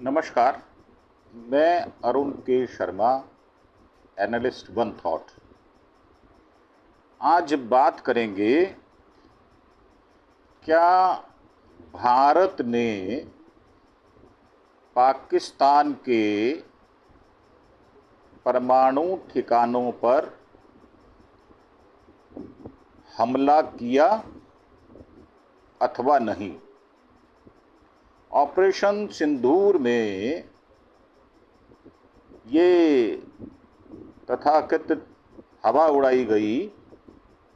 नमस्कार, मैं अरुण के शर्मा, एनालिस्ट वन थॉट। आज बात करेंगे क्या भारत ने पाकिस्तान के परमाणु ठिकानों पर हमला किया अथवा नहीं। ऑपरेशन सिंदूर में ये तथाकथित हवा उड़ाई गई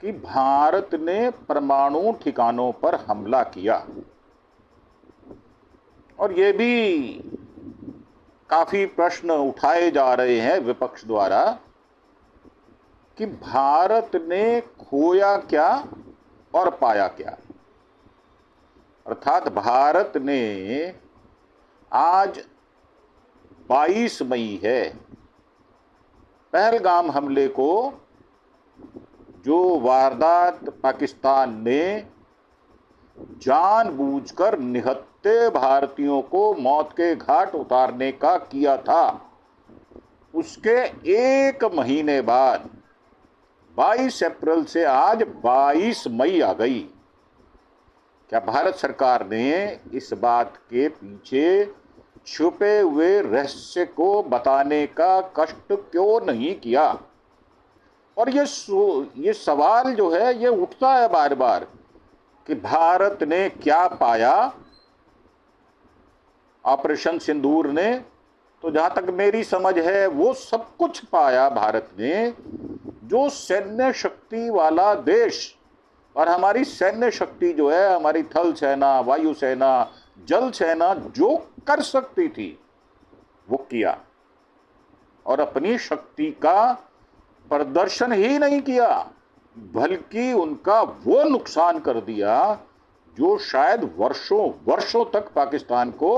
कि भारत ने परमाणु ठिकानों पर हमला किया, और ये भी काफ़ी प्रश्न उठाए जा रहे हैं विपक्ष द्वारा कि भारत ने खोया क्या और पाया क्या। अर्थात भारत ने आज 22 मई है, पहलगाम हमले को जो वारदात पाकिस्तान ने जानबूझकर निहत्थे भारतीयों को मौत के घाट उतारने का किया था, उसके एक महीने बाद 22 अप्रैल से आज 22 मई आ गई। क्या भारत सरकार ने इस बात के पीछे छुपे हुए रहस्य को बताने का कष्ट क्यों नहीं किया? और ये सवाल जो है ये उठता है बार बार कि भारत ने क्या पाया ऑपरेशन सिंदूर ने। तो जहां तक मेरी समझ है वो सब कुछ पाया भारत ने जो सैन्य शक्ति वाला देश, और हमारी सैन्य शक्ति जो है, हमारी थल सेना, वायु सेना, जल सेना जो कर सकती थी वो किया, और अपनी शक्ति का प्रदर्शन ही नहीं किया बल्कि उनका वो नुकसान कर दिया जो शायद वर्षों वर्षों तक पाकिस्तान को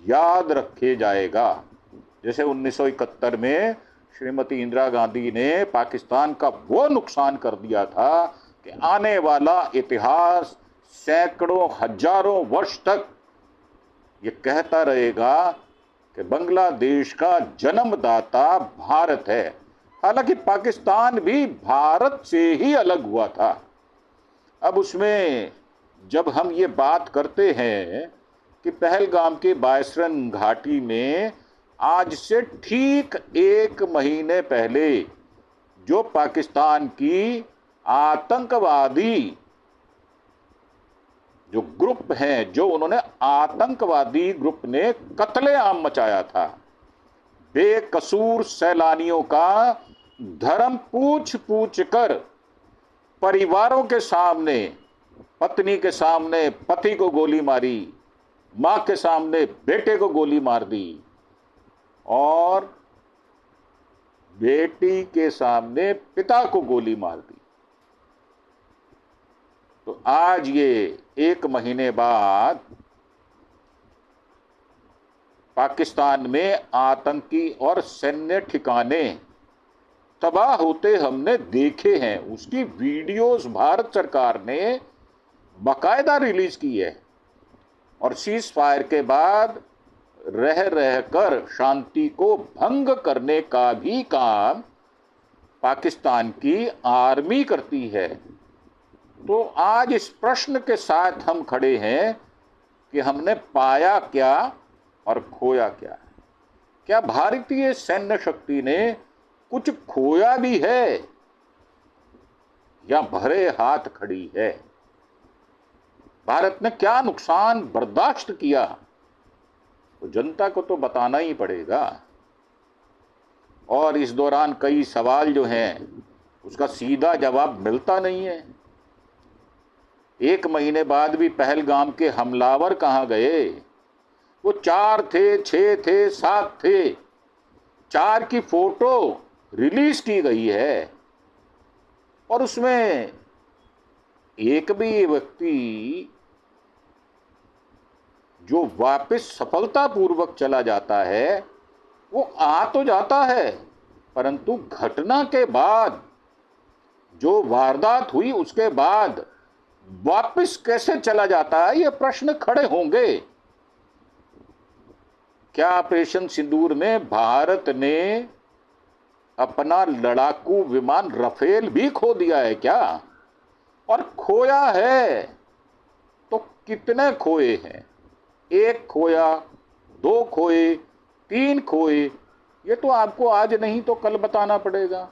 याद रखे जाएगा। जैसे 1971 में श्रीमती इंदिरा गांधी ने पाकिस्तान का वो नुकसान कर दिया था कि आने वाला इतिहास सैकड़ों हजारों वर्ष तक ये कहता रहेगा कि बांग्लादेश का जन्मदाता भारत है। हालांकि पाकिस्तान भी भारत से ही अलग हुआ था। अब उसमें जब हम ये बात करते हैं कि पहलगाम के बायसरन घाटी में आज से ठीक एक महीने पहले जो पाकिस्तान की आतंकवादी जो ग्रुप हैं, जो उन्होंने आतंकवादी ग्रुप ने कत्लेआम मचाया था, बेकसूर सैलानियों का धर्म पूछ पूछ कर परिवारों के सामने, पत्नी के सामने पति को गोली मारी, मां के सामने बेटे को गोली मार दी, और बेटी के सामने पिता को गोली मार दी। तो आज ये एक महीने बाद पाकिस्तान में आतंकी और सैन्य ठिकाने तबाह होते हमने देखे हैं। उसकी वीडियोस भारत सरकार ने बाकायदा रिलीज की है, और सीज फायर के बाद रह रहकर शांति को भंग करने का भी काम पाकिस्तान की आर्मी करती है। तो आज इस प्रश्न के साथ हम खड़े हैं कि हमने पाया क्या और खोया क्या। क्या भारतीय सैन्य शक्ति ने कुछ खोया भी है या भरे हाथ खड़ी है? भारत ने क्या नुकसान बर्दाश्त किया? तो जनता को तो बताना ही पड़ेगा। और इस दौरान कई सवाल जो हैं उसका सीधा जवाब मिलता नहीं है। एक महीने बाद भी पहलगाम के हमलावर कहाँ गए? वो 4 थे, 6 थे, 7 थे, 4 की फोटो रिलीज की गई है, और उसमें एक भी व्यक्ति जो वापस सफलतापूर्वक चला जाता है वो आ तो जाता है, परंतु घटना के बाद जो वारदात हुई उसके बाद वापस कैसे चला जाता है, ये प्रश्न खड़े होंगे। क्या ऑपरेशन सिंदूर में भारत ने अपना लड़ाकू विमान राफेल भी खो दिया है क्या? और खोया है तो कितने खोए हैं? एक खोया, दो खोए, तीन खोए, ये तो आपको आज नहीं तो कल बताना पड़ेगा।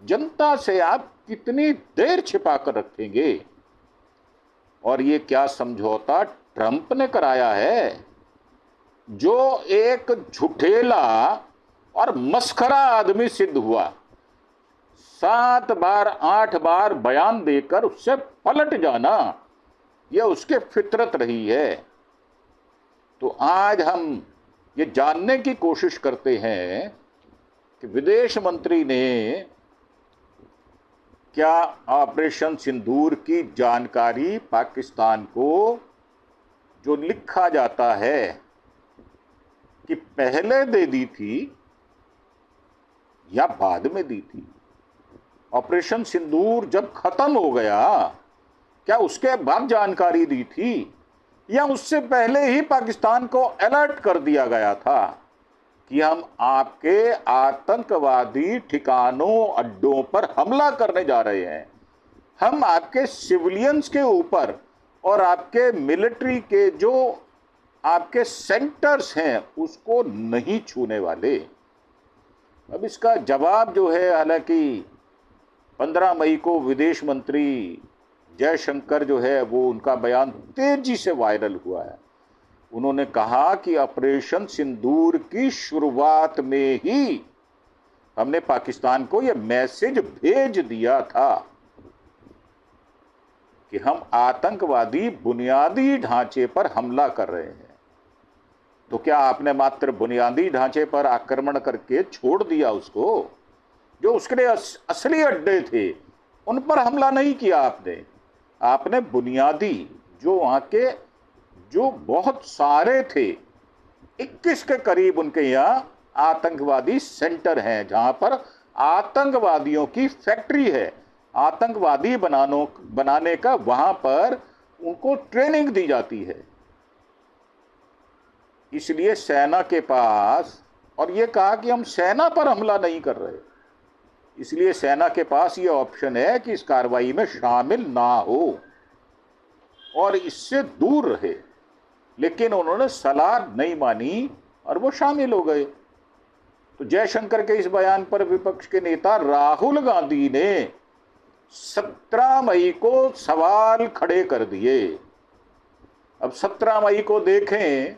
जनता से आप कितनी देर छिपा कर रखेंगे? और ये क्या समझौता ट्रंप ने कराया है, जो एक झुठेला और मस्खरा आदमी सिद्ध हुआ। 7 बार 8 बार बयान देकर उससे पलट जाना, यह उसके फितरत रही है। तो आज हम ये जानने की कोशिश करते हैं कि विदेश मंत्री ने क्या ऑपरेशन सिंदूर की जानकारी पाकिस्तान को, जो लिखा जाता है कि पहले दे दी थी या बाद में दी थी? ऑपरेशन सिंदूर जब खत्म हो गया, क्या उसके बाद जानकारी दी थी या उससे पहले ही पाकिस्तान को अलर्ट कर दिया गया था कि हम आपके आतंकवादी ठिकानों, अड्डों पर हमला करने जा रहे हैं, हम आपके सिविलियंस के ऊपर और आपके मिलिट्री के जो आपके सेंटर्स हैं उसको नहीं छूने वाले? अब इसका जवाब जो है, हालांकि 15 मई को विदेश मंत्री जयशंकर जो है वो उनका बयान तेजी से वायरल हुआ है। उन्होंने कहा कि ऑपरेशन सिंदूर की शुरुआत में ही हमने पाकिस्तान को यह मैसेज भेज दिया था कि हम आतंकवादी बुनियादी ढांचे पर हमला कर रहे हैं। तो क्या आपने मात्र बुनियादी ढांचे पर आक्रमण करके छोड़ दिया उसको? जो उसके लिए असली अड्डे थे उन पर हमला नहीं किया आपने बुनियादी, जो वहां के जो बहुत सारे थे, 21 के करीब उनके यहाँ आतंकवादी सेंटर हैं, जहां पर आतंकवादियों की फैक्ट्री है, आतंकवादी बनाने का वहां पर उनको ट्रेनिंग दी जाती है। इसलिए सेना के पास, और ये कहा कि हम सेना पर हमला नहीं कर रहे, इसलिए सेना के पास ये ऑप्शन है कि इस कार्रवाई में शामिल ना हो और इससे दूर रहे। लेकिन उन्होंने सलाह नहीं मानी और वो शामिल हो गए। तो जयशंकर के इस बयान पर विपक्ष के नेता राहुल गांधी ने 17 मई को सवाल खड़े कर दिए। अब 17 मई को देखें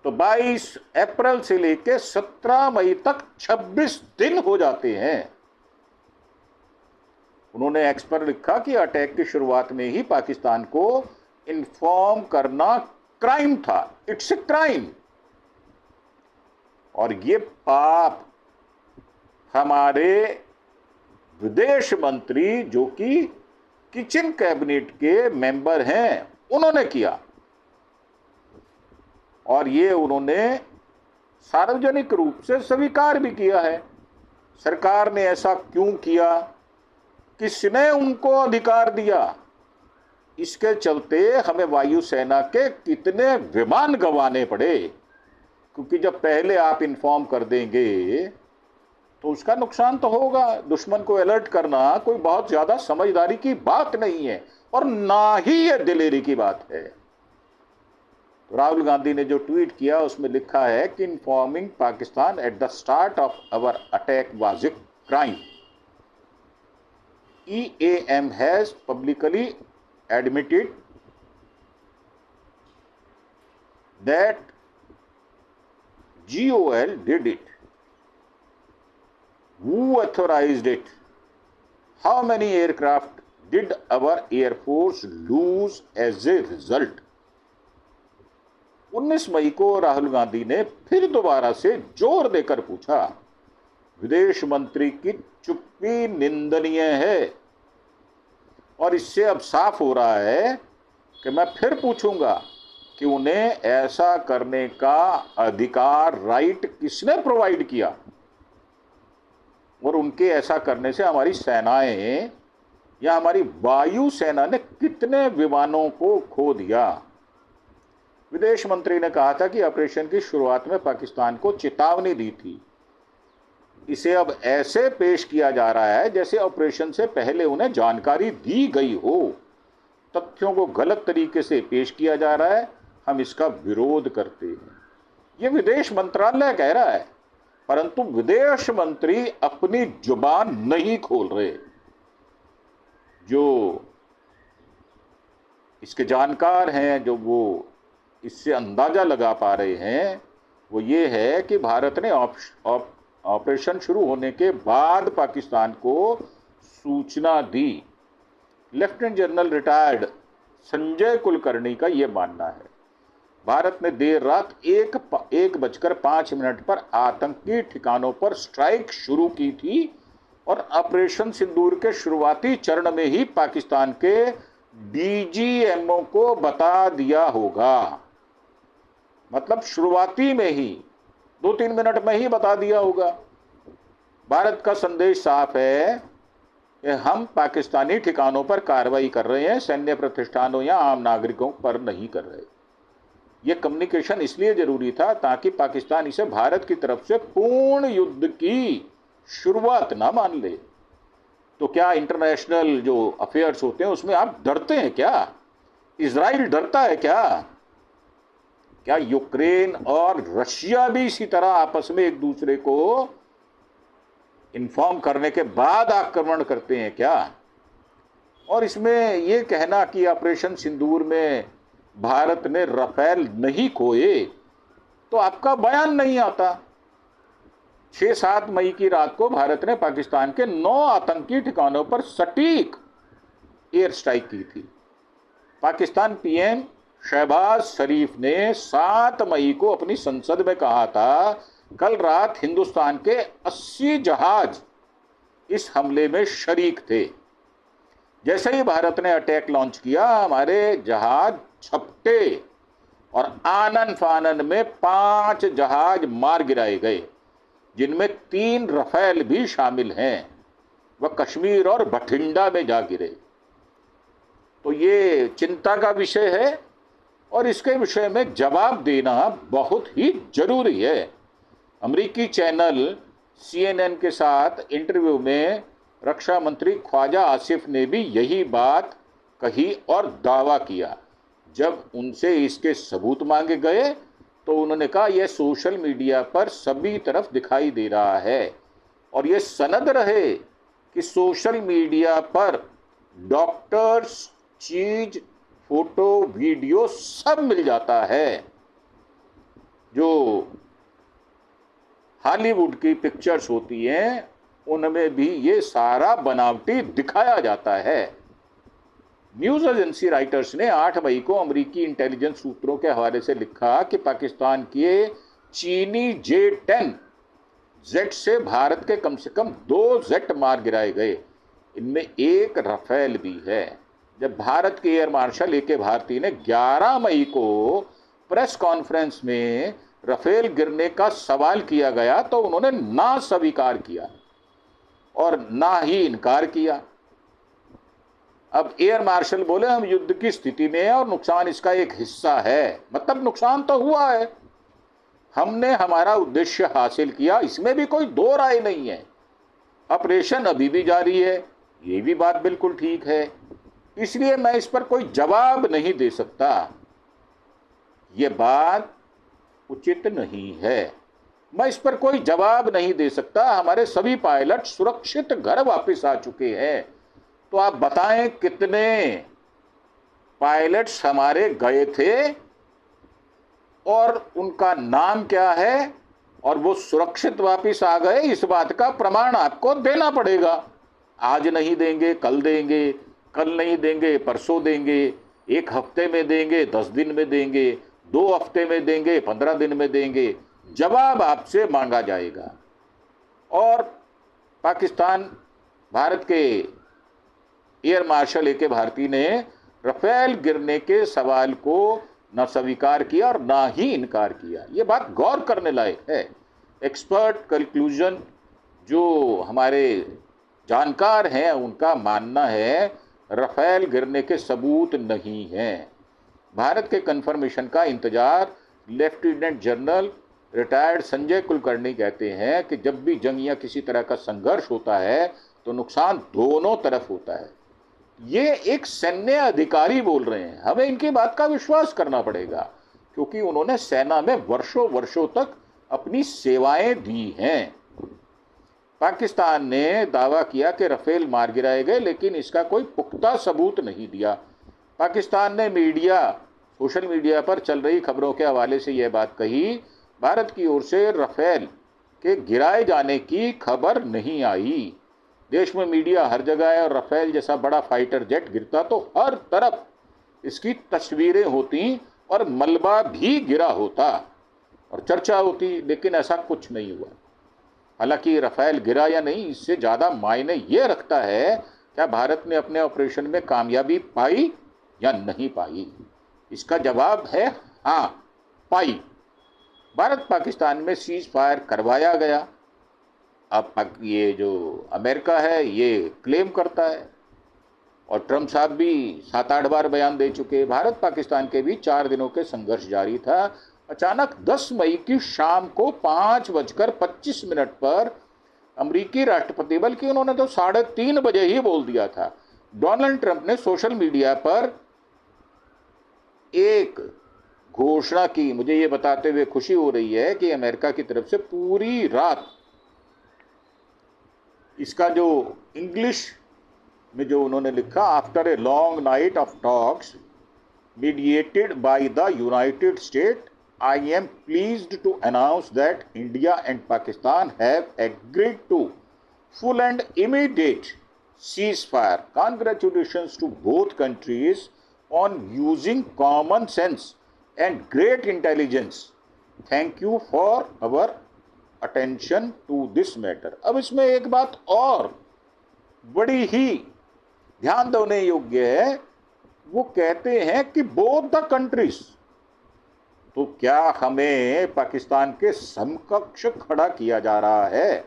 तो 22 अप्रैल से लेकर 17 मई तक 26 दिन हो जाते हैं। उन्होंने एक्स पर लिखा कि अटैक की शुरुआत में ही पाकिस्तान को इन्फॉर्म करना क्राइम था, इट्स ए क्राइम। और ये पाप हमारे विदेश मंत्री, जो कि किचन कैबिनेट के मेंबर हैं, उन्होंने किया। और ये उन्होंने सार्वजनिक रूप से स्वीकार भी किया है। सरकार ने ऐसा क्यों किया, किसने उनको अधिकार दिया, इसके चलते हमें वायुसेना के कितने विमान गंवाने पड़े। क्योंकि जब पहले आप इन्फॉर्म कर देंगे तो उसका नुकसान तो होगा। दुश्मन को अलर्ट करना कोई बहुत ज्यादा समझदारी की बात नहीं है और ना ही ये दिलेरी की बात है। तो राहुल गांधी ने जो ट्वीट किया उसमें लिखा है कि informing Pakistan at the start of our attack was a crime. EAM has publicly admitted that GOL did it. Who authorized it? How many aircraft did our Air Force lose as a result? 19 मई को राहुल गांधी ने फिर दोबारा से जोर देकर पूछा। विदेश मंत्री की चुप्पी निंदनीय है और इससे अब साफ हो रहा है कि मैं फिर पूछूंगा कि उन्हें ऐसा करने का अधिकार, राइट किसने प्रोवाइड किया और उनके ऐसा करने से हमारी सेनाएं या हमारी वायु सेना ने कितने विमानों को खो दिया। विदेश मंत्री ने कहा था कि ऑपरेशन की शुरुआत में पाकिस्तान को चेतावनी दी थी। इसे अब ऐसे पेश किया जा रहा है जैसे ऑपरेशन से पहले उन्हें जानकारी दी गई हो। तथ्यों को गलत तरीके से पेश किया जा रहा है, हम इसका विरोध करते हैं। यह विदेश मंत्रालय कह रहा है, परंतु विदेश मंत्री अपनी जुबान नहीं खोल रहे। जो इसके जानकार हैं, जो वो इससे अंदाजा लगा पा रहे हैं, वो ये है कि भारत ने ऑपरेशन शुरू होने के बाद पाकिस्तान को सूचना दी। Lieutenant general retired Sanjay Kulkarni का यह मानना है। भारत ने देर रात 1:05 पर आतंकी ठिकानों पर स्ट्राइक शुरू की थी और ऑपरेशन सिंदूर के शुरुआती चरण में ही पाकिस्तान के डीजीएमओ को बता दिया होगा। मतलब शुरुआती में ही 2-3 मिनट में ही बता दिया होगा। भारत का संदेश साफ है कि हम पाकिस्तानी ठिकानों पर कार्रवाई कर रहे हैं, सैन्य प्रतिष्ठानों या आम नागरिकों पर नहीं कर रहे। यह कम्युनिकेशन इसलिए जरूरी था ताकि पाकिस्तान इसे भारत की तरफ से पूर्ण युद्ध की शुरुआत ना मान ले। तो क्या इंटरनेशनल जो अफेयर्स होते हैं उसमें आप डरते हैं क्या? इजराइल डरता है क्या? क्या यूक्रेन और रशिया भी इसी तरह आपस में एक दूसरे को इन्फॉर्म करने के बाद आक्रमण करते हैं क्या? और इसमें यह कहना कि ऑपरेशन सिंदूर में भारत ने राफेल नहीं खोए, तो आपका बयान नहीं आता। 6-7 मई की रात को भारत ने पाकिस्तान के 9 आतंकी ठिकानों पर सटीक एयर स्ट्राइक की थी। पाकिस्तान पीएम शहबाज शरीफ ने 7 मई को अपनी संसद में कहा था, कल रात हिंदुस्तान के 80 जहाज इस हमले में शरीक थे। जैसे ही भारत ने अटैक लॉन्च किया, हमारे जहाज छपटे और आनन फानन में 5 जहाज मार गिराए गए, जिनमें 3 राफेल भी शामिल हैं। वह कश्मीर और बठिंडा में जा गिरे। तो ये चिंता का विषय है और इसके विषय में जवाब देना बहुत ही जरूरी है। अमेरिकी चैनल CNN के साथ इंटरव्यू में रक्षा मंत्री ख्वाजा आसिफ ने भी यही बात कही और दावा किया। जब उनसे इसके सबूत मांगे गए तो उन्होंने कहा, यह सोशल मीडिया पर सभी तरफ दिखाई दे रहा है और यह सनद रहे कि सोशल मीडिया पर डॉक्टर्स, चीज, फोटो, वीडियो सब मिल जाता है। जो हॉलीवुड की पिक्चर्स होती हैं उनमें भी ये सारा बनावटी दिखाया जाता है। न्यूज एजेंसी राइटर्स ने 8 मई को अमेरिकी इंटेलिजेंस सूत्रों के हवाले से लिखा कि पाकिस्तान के चीनी J-10 जेट से भारत के कम से कम 2 जेट मार गिराए गए, इनमें 1 राफेल भी है। जब भारत के एयर मार्शल A.K. भारती ने 11 मई को प्रेस कॉन्फ्रेंस में राफेल गिरने का सवाल किया गया तो उन्होंने ना स्वीकार किया और ना ही इनकार किया। अब एयर मार्शल बोले, हम युद्ध की स्थिति में हैं और नुकसान इसका एक हिस्सा है। मतलब नुकसान तो हुआ है, हमने हमारा उद्देश्य हासिल किया, इसमें भी कोई दो राय नहीं है। ऑपरेशन अभी भी जारी है, ये भी बात बिल्कुल ठीक है, इसलिए मैं इस पर कोई जवाब नहीं दे सकता। ये बात उचित नहीं है, मैं इस पर कोई जवाब नहीं दे सकता। हमारे सभी पायलट सुरक्षित घर वापस आ चुके हैं। तो आप बताएं कितने पायलट्स हमारे गए थे और उनका नाम क्या है और वो सुरक्षित वापस आ गए, इस बात का प्रमाण आपको देना पड़ेगा। आज नहीं देंगे, कल देंगे, कल नहीं देंगे, परसों देंगे, 1 हफ्ते में देंगे, 10 दिन में देंगे, 2 हफ्ते में देंगे, 15 दिन में देंगे, जवाब आपसे मांगा जाएगा। और पाकिस्तान, भारत के एयर मार्शल A.K. भारती ने राफेल गिरने के सवाल को न स्वीकार किया और ना ही इनकार किया। ये बात गौर करने लायक है। एक्सपर्ट कंक्लूजन जो हमारे जानकार हैं उनका मानना है राफेल गिरने के सबूत नहीं हैं। भारत के कन्फर्मेशन का इंतजार। Lieutenant general retired Sanjay Kulkarni कहते हैं कि जब भी जंग या किसी तरह का संघर्ष होता है तो नुकसान दोनों तरफ होता है। ये एक सैन्य अधिकारी बोल रहे हैं, हमें इनकी बात का विश्वास करना पड़ेगा क्योंकि उन्होंने सेना में वर्षों वर्षों तक अपनी सेवाएं दी हैं। पाकिस्तान ने दावा किया कि राफेल मार गिराए गए, लेकिन इसका कोई पुख्ता सबूत नहीं दिया। पाकिस्तान ने सोशल मीडिया पर चल रही खबरों के हवाले से यह बात कही, भारत की ओर से राफेल के गिराए जाने की खबर नहीं आई। देश में मीडिया हर जगह है और राफेल जैसा बड़ा फाइटर जेट गिरता तो हर तरफ इसकी तस्वीरें होती और मलबा भी गिरा होता और चर्चा होती, लेकिन ऐसा कुछ नहीं हुआ। हालांकि राफेल गिरा या नहीं, इससे ज़्यादा मायने ये रखता है क्या भारत ने अपने ऑपरेशन में कामयाबी पाई या नहीं पाई। इसका जवाब है हाँ, पाई। भारत पाकिस्तान में सीज फायर करवाया गया। अब ये जो अमेरिका है ये क्लेम करता है और ट्रंप साहब भी 7-8 बार बयान दे चुके। भारत पाकिस्तान के बीच 4 दिनों के संघर्ष जारी था। अचानक 10 मई की शाम को 5:25 पर अमेरिकी राष्ट्रपति, बल्कि उन्होंने तो 3:30 बजे ही बोल दिया था, डोनाल्ड ट्रंप ने सोशल मीडिया पर एक घोषणा की। मुझे ये बताते हुए खुशी हो रही है कि अमेरिका की तरफ से पूरी रात इसका जो इंग्लिश में जो उन्होंने लिखा, after a long night of talks mediated by the United State, I am pleased to announce that India and Pakistan have agreed to full and immediate cease fire. Congratulations to both countries on using common sense and great intelligence. Thank you for our attention to this matter. अब इसमें एक बात और बड़ी ही ध्यान देने योग्य है, वो कहते हैं कि both the countries, तो क्या हमें पाकिस्तान के समकक्ष खड़ा किया जा रहा है।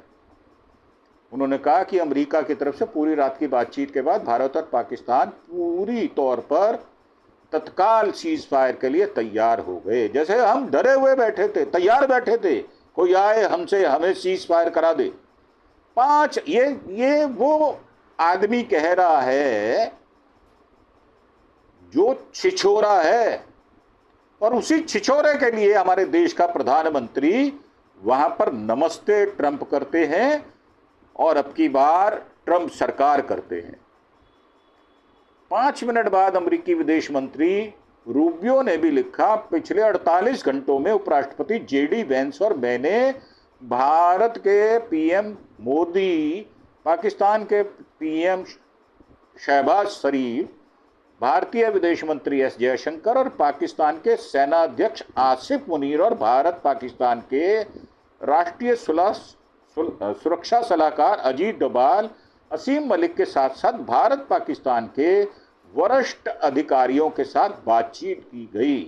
उन्होंने कहा कि अमेरिका की तरफ से पूरी रात की बातचीत के बाद भारत और पाकिस्तान पूरी तौर पर तत्काल सीज फायर के लिए तैयार हो गए। जैसे हम डरे हुए बैठे थे, तैयार बैठे थे, कोई आए हमें सीज फायर करा दे। ये वो आदमी कह रहा है जो छिछोरा है, और उसी छिछोरे के लिए हमारे देश का प्रधानमंत्री वहां पर नमस्ते ट्रंप करते हैं और अब की बार ट्रंप सरकार करते हैं। 5 मिनट बाद अमेरिकी विदेश मंत्री रूबियो ने भी लिखा, पिछले 48 घंटों में उपराष्ट्रपति जेडी वेंस और मैंने भारत के पीएम मोदी, पाकिस्तान के पीएम शहबाज शरीफ, भारतीय विदेश मंत्री एस जयशंकर और पाकिस्तान के सेनाध्यक्ष आसिफ मुनीर और भारत पाकिस्तान के राष्ट्रीय सुरक्षा सलाहकार अजीत डोभाल, असीम मलिक के साथ साथ भारत पाकिस्तान के वरिष्ठ अधिकारियों के साथ बातचीत की गई।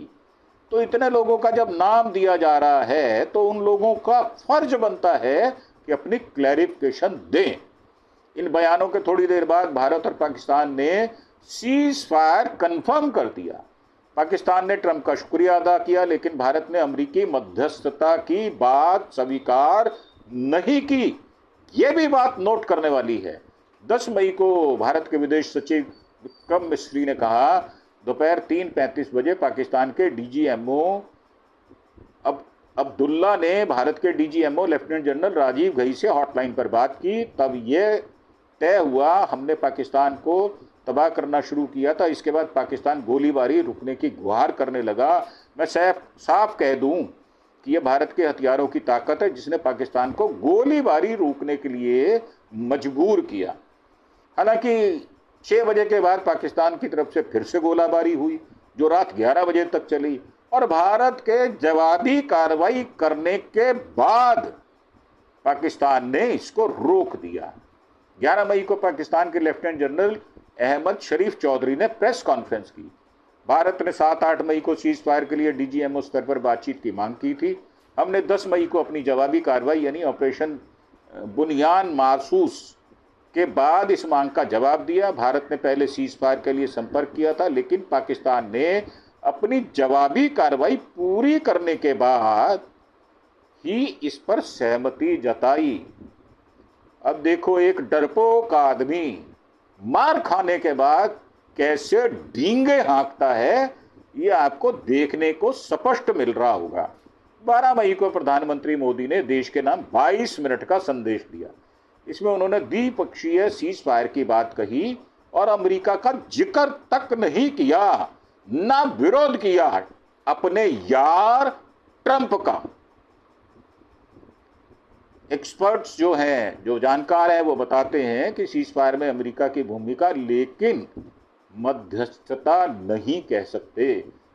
तो इतने लोगों का जब नाम दिया जा रहा है तो उन लोगों का फर्ज बनता है कि अपनी क्लैरिफिकेशन दें। इन बयानों के थोड़ी देर बाद भारत और पाकिस्तान ने सीज फायर कंफर्म कर दिया। पाकिस्तान ने ट्रंप का शुक्रिया अदा किया, लेकिन भारत ने अमेरिकी मध्यस्थता की बात स्वीकार नहीं की। यह भी बात नोट करने वाली है। 10 मई को भारत के विदेश सचिव विक्रम मिस्री ने कहा, दोपहर 3:35 बजे पाकिस्तान के डीजीएमओ अब्दुल्ला ने भारत के DGMO lieutenant general Rajiv Ghai से हॉटलाइन पर बात की। तब यह तय हुआ, हमने पाकिस्तान को तबाह करना शुरू किया था। इसके बाद पाकिस्तान गोलीबारी रुकने की गुहार करने लगा। मैं साफ कह दूं कि यह भारत के हथियारों की ताकत है जिसने पाकिस्तान को गोलीबारी रोकने के लिए मजबूर किया। हालांकि 6 बजे के बाद पाकिस्तान की तरफ से फिर से गोलाबारी हुई जो रात 11 बजे तक चली, और भारत के जवाबी कार्रवाई करने के बाद पाकिस्तान ने इसको रोक दिया। 11 मई को पाकिस्तान के लेफ्टिनेंट जनरल अहमद शरीफ चौधरी ने प्रेस कॉन्फ्रेंस की। भारत ने 7-8 मई को सीज फायर के लिए डीजीएमओ स्तर पर बातचीत की मांग की थी। हमने 10 मई को अपनी जवाबी कार्रवाई यानी ऑपरेशन बुनियान मासूस के बाद इस मांग का जवाब दिया। भारत ने पहले सीज फायर के लिए संपर्क किया था, लेकिन पाकिस्तान ने अपनी जवाबी कार्रवाई पूरी करने के बाद ही इस पर सहमति जताई। अब देखो, एक डरपोक आदमी मार खाने के बाद कैसे डींगे हाँकता है, ये आपको देखने को स्पष्ट मिल रहा होगा। 12 मई को प्रधानमंत्री मोदी ने देश के नाम 22 मिनट का संदेश दिया। इसमें उन्होंने द्विपक्षीय सीज फायर की बात कही और अमेरिका का जिक्र तक नहीं किया, ना विरोध किया अपने यार ट्रंप का। एक्सपर्ट्स जो हैं, जो जानकार हैं, वो बताते हैं कि सीज फायर में अमेरिका की भूमिका, लेकिन मध्यस्थता नहीं कह सकते।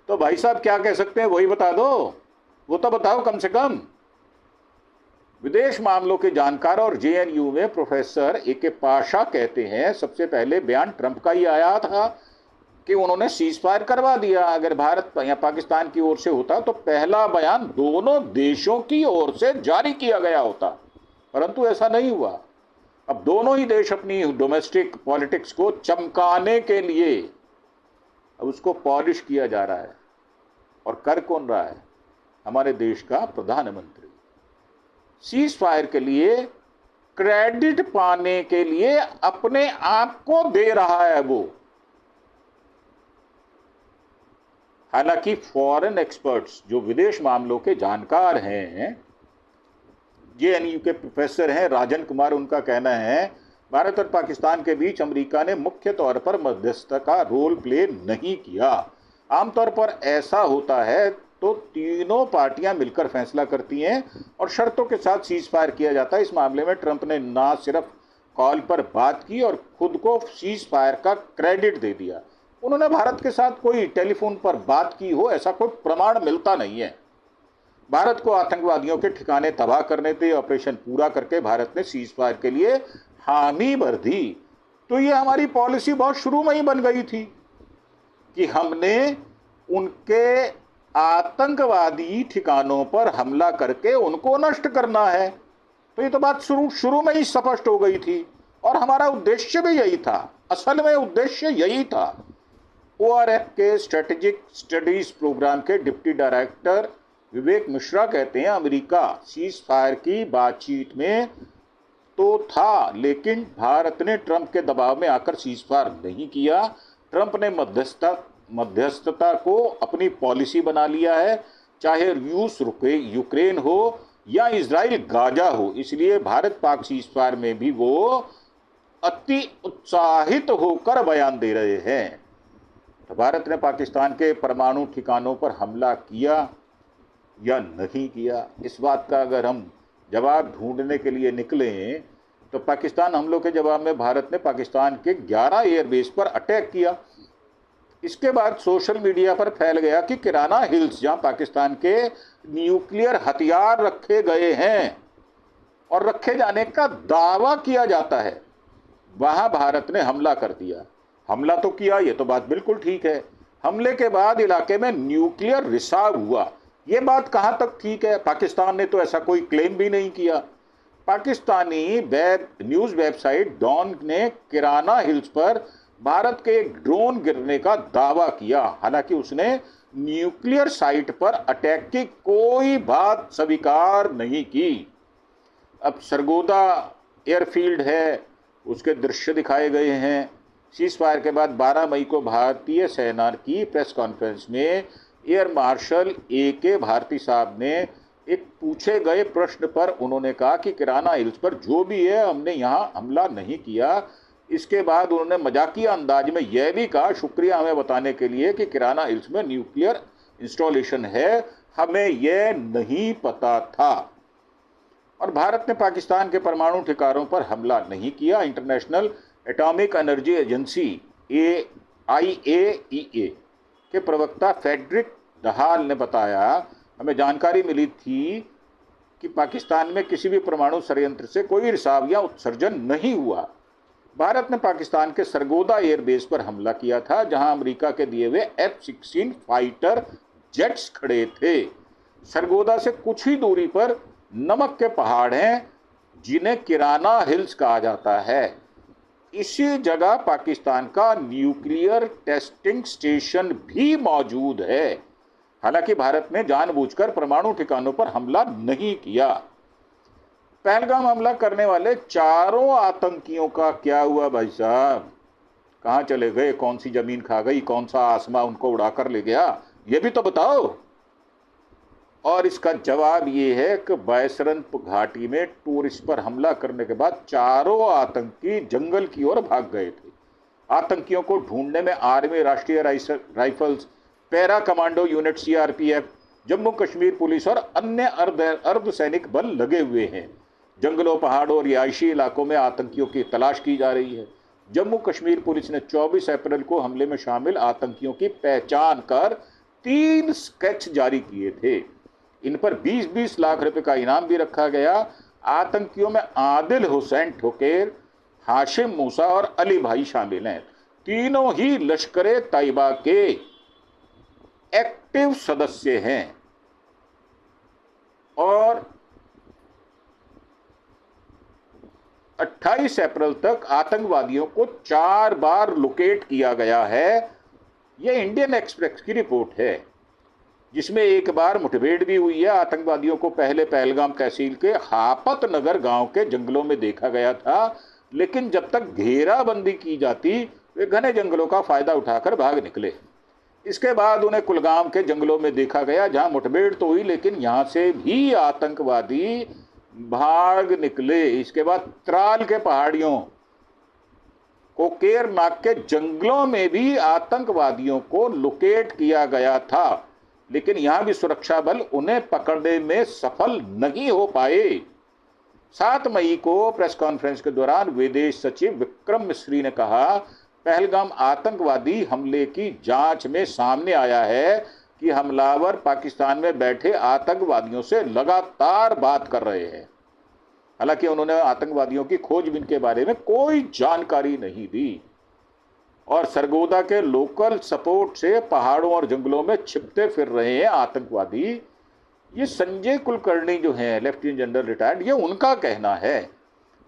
तो भाई साहब क्या कह सकते हैं, वही बता दो, वो तो बताओ कम से कम। विदेश मामलों के जानकार और जेएनयू में प्रोफेसर ए.के. पाशा कहते हैं, सबसे पहले बयान ट्रंप का ही आया था कि उन्होंने सीज फायर करवा दिया। अगर भारत या पाकिस्तान की ओर से होता तो पहला बयान दोनों देशों की ओर से जारी किया गया होता, परंतु ऐसा नहीं हुआ। अब दोनों ही देश अपनी डोमेस्टिक पॉलिटिक्स को चमकाने के लिए अब उसको पॉलिश किया जा रहा है। और कर कौन रहा है? हमारे देश का प्रधानमंत्री। सीज फायर के लिए क्रेडिट पाने के लिए अपने आप को दे रहा है वो। हालांकि फॉरेन एक्सपर्ट्स, जो विदेश मामलों के जानकार हैं, जेएनयू के प्रोफेसर हैं राजन कुमार, उनका कहना है भारत और पाकिस्तान के बीच अमेरिका ने मुख्य तौर पर मध्यस्थ का रोल प्ले नहीं किया। आमतौर पर ऐसा होता है तो तीनों पार्टियां मिलकर फैसला करती हैं और शर्तों के साथ सीज फायर किया जाता है। इस मामले में ट्रंप ने ना सिर्फ कॉल पर बात की और खुद को सीज फायर का क्रेडिट दे दिया। उन्होंने भारत के साथ कोई टेलीफोन पर बात की हो, ऐसा कोई प्रमाण मिलता नहीं है। भारत को आतंकवादियों के ठिकाने तबाह करने थे, ऑपरेशन पूरा करके भारत ने सीज फायर के लिए हामी भर दी। तो ये हमारी पॉलिसी बहुत शुरू में ही बन गई थी कि हमने उनके आतंकवादी ठिकानों पर हमला करके उनको नष्ट करना है। तो ये तो बात शुरू में ही स्पष्ट हो गई थी और हमारा उद्देश्य भी यही था। असल में उद्देश्य यही था। ओआरएफ के स्ट्रेटेजिक स्टडीज प्रोग्राम के डिप्टी डायरेक्टर विवेक मिश्रा कहते हैं, अमेरिका सीज फायर की बातचीत में तो था, लेकिन भारत ने ट्रंप के दबाव में आकर सीज फायर नहीं किया। ट्रंप ने मध्यस्थता को अपनी पॉलिसी बना लिया है, चाहे रूस यूक्रेन हो या इजराइल गाजा हो। इसलिए भारत पाक सीज फायर में भी वो अति उत्साहित होकर बयान दे रहे हैं। तो भारत ने पाकिस्तान के परमाणु ठिकानों पर हमला किया या नहीं किया, इस बात का अगर हम जवाब ढूंढने के लिए निकलें तो पाकिस्तान हमलों के जवाब में भारत ने पाकिस्तान के 11 एयरबेस पर अटैक किया। इसके बाद सोशल मीडिया पर फैल गया कि किराना हिल्स, जहां पाकिस्तान के न्यूक्लियर हथियार रखे गए हैं और रखे जाने का दावा किया जाता है, वहां भारत ने हमला कर दिया। हमला तो किया, ये तो बात बिल्कुल ठीक है। हमले के बाद इलाके में न्यूक्लियर रिसाव हुआ, ये बात कहां तक ठीक है? पाकिस्तान ने तो ऐसा कोई क्लेम भी नहीं किया। पाकिस्तानी न्यूज वेबसाइट डॉन ने किराना हिल्स पर भारत के एक ड्रोन गिरने का दावा किया, हालांकि उसने न्यूक्लियर साइट पर अटैक की कोई बात स्वीकार नहीं की। अब सरगोदा एयरफील्ड है, उसके दृश्य दिखाए गए हैं। सीज फायर के बाद 12 मई को भारतीय सेना की प्रेस कॉन्फ्रेंस में एयर मार्शल ए.के. भारती साहब ने एक पूछे गए प्रश्न पर उन्होंने कहा कि किराना हिल्स पर जो भी है, हमने यहाँ हमला नहीं किया। इसके बाद उन्होंने मजाकिया अंदाज में यह भी कहा, शुक्रिया हमें बताने के लिए कि किराना हिल्स में न्यूक्लियर इंस्टॉलेशन है, हमें यह नहीं पता था। और भारत ने पाकिस्तान के परमाणु ठिकानों पर हमला नहीं किया। International atomic energy agency IAEA के प्रवक्ता फेडरिक दहाल ने बताया, हमें जानकारी मिली थी कि पाकिस्तान में किसी भी परमाणु संयंत्र से कोई रिसाव या उत्सर्जन नहीं हुआ। भारत ने पाकिस्तान के सरगोदा एयरबेस पर हमला किया था, जहां अमेरिका के दिए हुए F-16 फाइटर जेट्स खड़े थे। सरगोदा से कुछ ही दूरी पर नमक के पहाड़ हैं, जिन्हें किराना हिल्स कहा जाता है। इसी जगह पाकिस्तान का न्यूक्लियर टेस्टिंग स्टेशन भी मौजूद है। हालांकि भारत ने जानबूझकर परमाणु ठिकानों पर हमला नहीं किया। पहलगाम हमला करने वाले चारों आतंकियों का क्या हुआ भाई साहब? कहां चले गए? कौन सी जमीन खा गई? कौन सा आसमां उनको उड़ाकर ले गया? ये भी तो बताओ। और इसका जवाब ये है कि बैसरन घाटी में टूरिस्ट पर हमला करने के बाद चारों आतंकी जंगल की ओर भाग गए थे। आतंकियों को ढूंढने में आर्मी, राष्ट्रीय rifles, para commando unit, CRPF, Jammu Kashmir police और अन्य अर्धसैनिक बल लगे हुए हैं। जंगलों, पहाड़ों और रिहायशी इलाकों में आतंकियों की तलाश की जा रही है। जम्मू कश्मीर पुलिस ने 24 अप्रैल को हमले में शामिल आतंकियों की पहचान कर 3 स्केच जारी किए थे। इन पर 20-20 लाख रुपए का इनाम भी रखा गया। आतंकियों में आदिल हुसैन ठोकेर, हाशिम मूसा और अली भाई शामिल हैं। तीनों ही लश्कर तैयबा के एक्टिव सदस्य हैं और 28 अप्रैल तक आतंकवादियों को 4 बार लोकेट किया गया है। यह इंडियन एक्सप्रेस की रिपोर्ट है, जिसमें एक बार मुठभेड़ भी हुई है। आतंकवादियों को पहले पहलगाम तहसील के हापत नगर गांव के जंगलों में देखा गया था, लेकिन जब तक घेराबंदी की जाती वे घने जंगलों का फायदा उठाकर भाग निकले। इसके बाद उन्हें कुलगाम के जंगलों में देखा गया, जहां मुठभेड़ तो हुई लेकिन यहां से भी आतंकवादी भाग निकले। इसके बाद त्राल के पहाड़ियों, कोकेर नाग के जंगलों में भी आतंकवादियों को लोकेट किया गया था, लेकिन यहां भी सुरक्षा बल उन्हें पकड़ने में सफल नहीं हो पाए। 7 मई को प्रेस कॉन्फ्रेंस के दौरान विदेश सचिव विक्रम मिस्री ने कहा, पहलगाम आतंकवादी हमले की जांच में सामने आया है कि हमलावर पाकिस्तान में बैठे आतंकवादियों से लगातार बात कर रहे हैं। हालांकि उन्होंने आतंकवादियों की खोजबीन के बारे में कोई जानकारी नहीं दी और सरगोदा के लोकल सपोर्ट से पहाड़ों और जंगलों में छिपते फिर रहे हैं आतंकवादी। ये संजय कुलकर्णी जो हैं, लेफ्टिनेंट जनरल रिटायर्ड, ये उनका कहना है।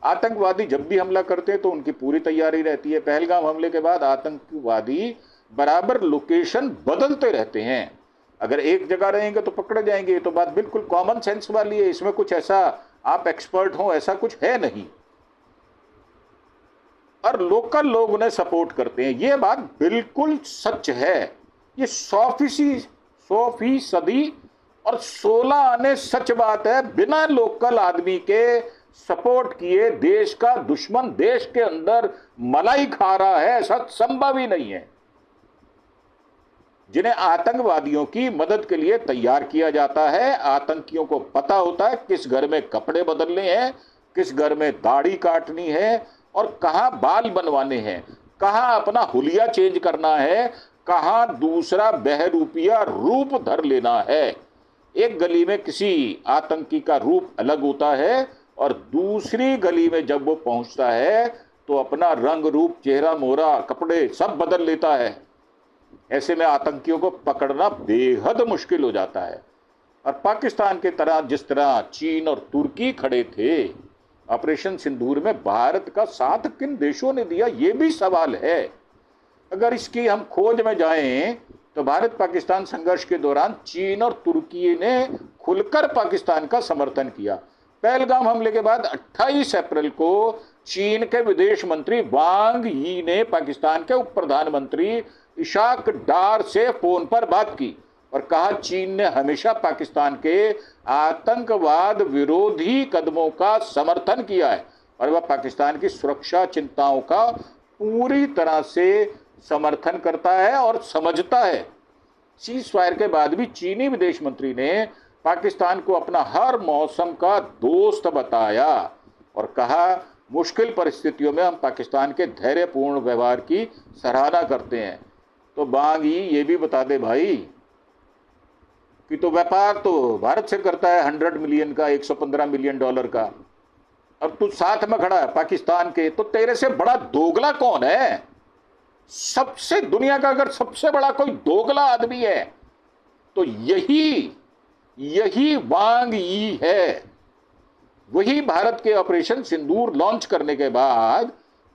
आतंकवादी जब भी हमला करते हैं तो उनकी पूरी तैयारी रहती है। पहलगाम हमले के बाद आतंकवादी बराबर लोकेशन बदलते रहते हैं। अगर एक जगह रहेंगे तो पकड़े जाएंगे, ये तो बात बिल्कुल कॉमन सेंस वाली है। इसमें कुछ ऐसा आप एक्सपर्ट हो ऐसा कुछ है नहीं, और लोकल लोग उन्हें सपोर्ट करते हैं। यह बात बिल्कुल सच है। ये 100% और 16 आने सच बात है। बिना लोकल आदमी के सपोर्ट किए देश का दुश्मन देश के अंदर मलाई खा रहा है, ऐसा संभव ही नहीं है। जिन्हें आतंकवादियों की मदद के लिए तैयार किया जाता है, आतंकियों को पता होता है किस घर में कपड़े बदलने हैं, किस घर में दाढ़ी काटनी है और कहां बाल बनवाने हैं, कहां अपना हुलिया चेंज करना है, कहां दूसरा बहरूपिया रूप धर लेना है। एक गली में किसी आतंकी का रूप अलग होता है और दूसरी गली में जब वो पहुंचता है तो अपना रंग रूप, चेहरा मोहरा, कपड़े सब बदल लेता है। ऐसे में आतंकियों को पकड़ना बेहद मुश्किल हो जाता है। और पाकिस्तान के तरह जिस तरह चीन और तुर्की खड़े थे ऑपरेशन सिंदूर में, भारत का साथ किन देशों ने दिया, ये भी सवाल है। अगर इसकी हम खोज में जाएं तो भारत पाकिस्तान संघर्ष के दौरान चीन और तुर्की ने खुलकर पाकिस्तान का समर्थन किया। पहलगाम हमले के बाद 28 अप्रैल को चीन के विदेश मंत्री वांग यी ने पाकिस्तान के उप प्रधानमंत्री इशाक डार से फोन पर बात की और कहा, चीन ने हमेशा पाकिस्तान के आतंकवाद विरोधी कदमों का समर्थन किया है और वह पाकिस्तान की सुरक्षा चिंताओं का पूरी तरह से समर्थन करता है और समझता है। सीज फायर के बाद भी चीनी विदेश मंत्री ने पाकिस्तान को अपना हर मौसम का दोस्त बताया और कहा, मुश्किल परिस्थितियों में हम पाकिस्तान के धैर्यपूर्ण व्यवहार की सराहना करते हैं। तो वांग यी ये भी बता दे भाई कि तो व्यापार तो भारत से करता है 100 मिलियन का, 115 मिलियन डॉलर का, अब तू साथ में खड़ा है पाकिस्तान के, तो तेरे से बड़ा दोगला कौन है? सबसे दुनिया का अगर सबसे बड़ा कोई दोगला आदमी है तो यही वांग यी है। वही भारत के ऑपरेशन सिंदूर लॉन्च करने के बाद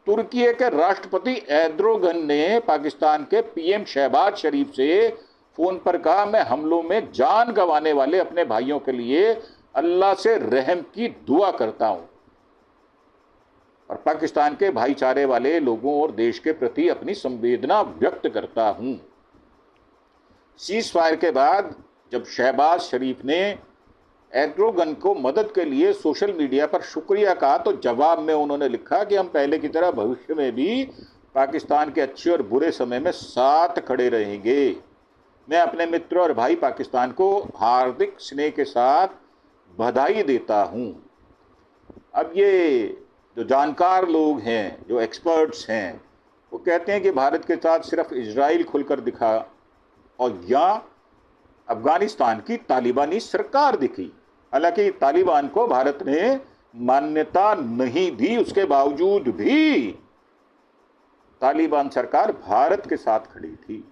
तुर्की के राष्ट्रपति एर्दोगन ने पाकिस्तान के पीएम शहबाज शरीफ से फोन पर कहा, मैं हमलों में जान गंवाने वाले अपने भाइयों के लिए अल्लाह से रहम की दुआ करता हूं और पाकिस्तान के भाईचारे वाले लोगों और देश के प्रति अपनी संवेदना व्यक्त करता हूं। सीज फायर के बाद जब शहबाज शरीफ ने एर्दोगन को मदद के लिए सोशल मीडिया पर शुक्रिया कहा, तो जवाब में उन्होंने लिखा कि हम पहले की तरह भविष्य में भी पाकिस्तान के अच्छे और बुरे समय में साथ खड़े रहेंगे। मैं अपने मित्र और भाई पाकिस्तान को हार्दिक स्नेह के साथ बधाई देता हूं। अब ये जो जानकार लोग हैं, जो एक्सपर्ट्स हैं, वो कहते हैं कि भारत के साथ सिर्फ इजराइल खुलकर दिखा और या अफगानिस्तान की तालिबानी सरकार दिखी। हालांकि तालिबान को भारत ने मान्यता नहीं दी, उसके बावजूद भी तालिबान सरकार भारत के साथ खड़ी थी।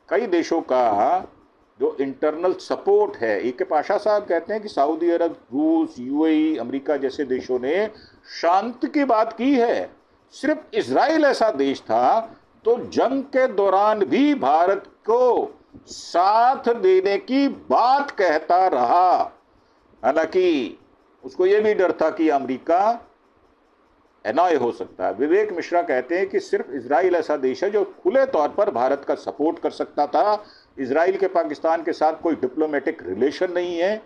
कई देशों का जो इंटरनल सपोर्ट है, ए के पाशा साहब कहते हैं कि सऊदी अरब, रूस, यूएई, अमेरिका जैसे देशों ने शांति की बात की है। सिर्फ इजराइल ऐसा देश था तो जंग के दौरान भी भारत को साथ देने की बात कहता रहा। हालांकि उसको यह भी डर था कि अमेरिका एनॉय हो सकता है। विवेक मिश्रा कहते हैं कि सिर्फ इजराइल ऐसा देश है जो खुले तौर पर भारत का सपोर्ट कर सकता था। इजराइल के पाकिस्तान के साथ कोई डिप्लोमेटिक रिलेशन नहीं है,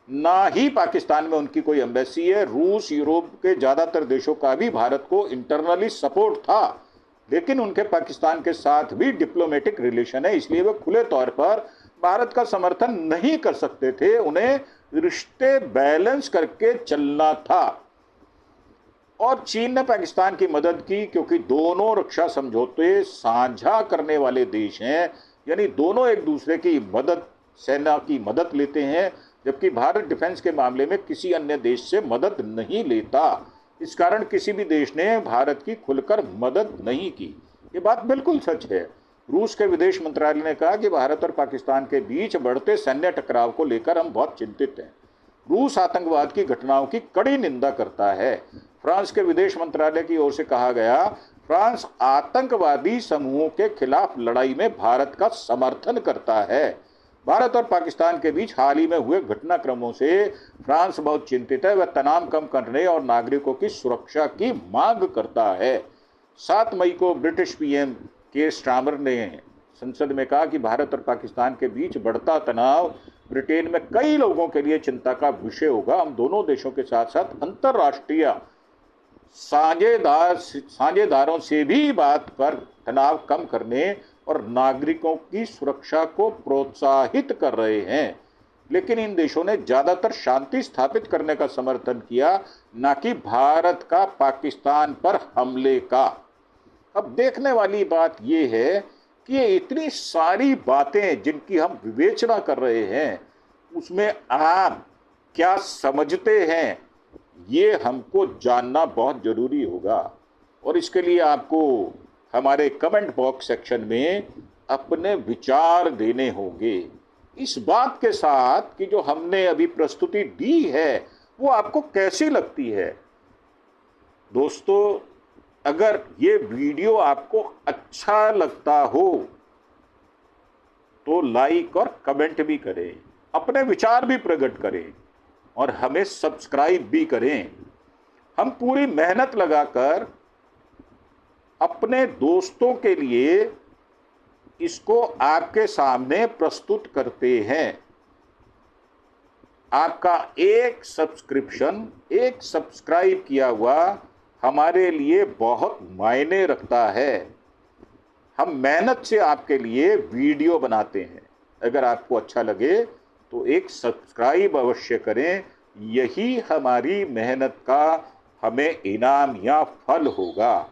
ना ही पाकिस्तान में उनकी कोई एम्बेसी है। रूस, यूरोप के ज्यादातर देशों का भी भारत को इंटरनली सपोर्ट था, लेकिन उनके पाकिस्तान के साथ भी डिप्लोमेटिक रिलेशन है, इसलिए वे खुले तौर पर भारत का समर्थन नहीं कर सकते थे। उन्हें रिश्ते बैलेंस करके चलना था। और चीन ने पाकिस्तान की मदद की क्योंकि दोनों रक्षा समझौते साझा करने वाले देश हैं, यानी दोनों एक दूसरे की मदद, सेना की मदद लेते हैं, जबकि भारत डिफेंस के मामले में किसी अन्य देश से मदद नहीं लेता। इस कारण किसी भी देश ने भारत की खुलकर मदद नहीं की। ये बात बिल्कुल सच है। रूस के विदेश मंत्रालय ने कहा कि भारत और पाकिस्तान के बीच बढ़ते सैन्य टकराव को लेकर हम बहुत चिंतित हैं। रूस आतंकवाद की घटनाओं की कड़ी निंदा करता है। फ्रांस के विदेश मंत्रालय की ओर से कहा गया, फ्रांस आतंकवादी समूहों के खिलाफ लड़ाई में भारत का समर्थन करता है। भारत और पाकिस्तान के बीच हाल ही में हुए घटनाक्रमों से फ्रांस बहुत चिंतित है। वह तनाव कम करने और नागरिकों की सुरक्षा की मांग करता है। 7 मई को ब्रिटिश पीएम केयर स्टारमर ने संसद में कहा कि भारत और पाकिस्तान के बीच बढ़ता तनाव ब्रिटेन में कई लोगों के लिए चिंता का विषय होगा। हम दोनों देशों के साथ साथ अंतर्राष्ट्रीय साझेदारों से भी बात पर तनाव कम करने और नागरिकों की सुरक्षा को प्रोत्साहित कर रहे हैं, लेकिन इन देशों ने ज्यादातर शांति स्थापित करने का समर्थन किया, न कि भारत का पाकिस्तान पर हमले का। अब देखने वाली बात यह है कि ये इतनी सारी बातें जिनकी हम विवेचना कर रहे हैं, उसमें आप क्या समझते हैं, ये हमको जानना बहुत जरूरी होगा। और इसके लिए आपको हमारे कमेंट बॉक्स सेक्शन में अपने विचार देने होंगे। इस बात के साथ कि जो हमने अभी प्रस्तुति दी है वो आपको कैसी लगती है। दोस्तों, अगर ये वीडियो आपको अच्छा लगता हो तो लाइक और कमेंट भी करें, अपने विचार भी प्रकट करें और हमें सब्सक्राइब भी करें। हम पूरी मेहनत लगाकर अपने दोस्तों के लिए इसको आपके सामने प्रस्तुत करते हैं। आपका एक सब्सक्रिप्शन, एक सब्सक्राइब किया हुआ हमारे लिए बहुत मायने रखता है। हम मेहनत से आपके लिए वीडियो बनाते हैं। अगर आपको अच्छा लगे तो एक सब्सक्राइब अवश्य करें। यही हमारी मेहनत का हमें इनाम या फल होगा।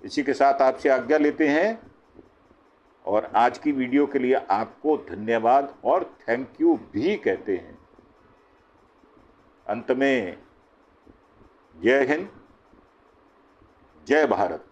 इसी के साथ आपसे आज्ञा लेते हैं और आज की वीडियो के लिए आपको धन्यवाद और थैंक यू भी कहते हैं। अंत में जय हिंद, जय भारत।